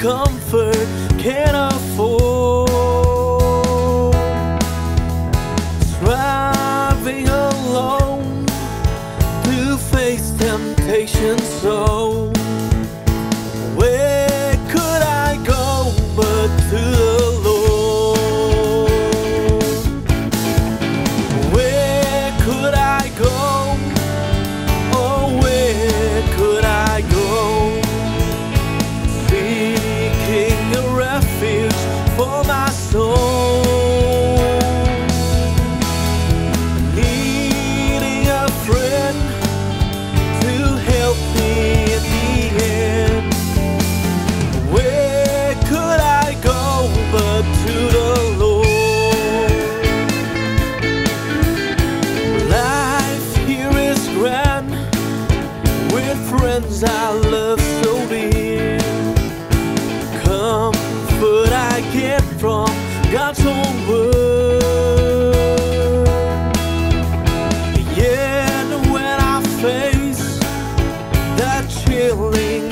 comfort can afford. Striving alone to face temptation, so where could I go but to the Lord? Where could I go? Oh, where could I go? Seeking a refuge for my soul, needing a friend to help me in the end. Where could I go but to the Lord? Life here is grand with friends I love so dear. Comfort I get from God's own word. Yet when I face that chilling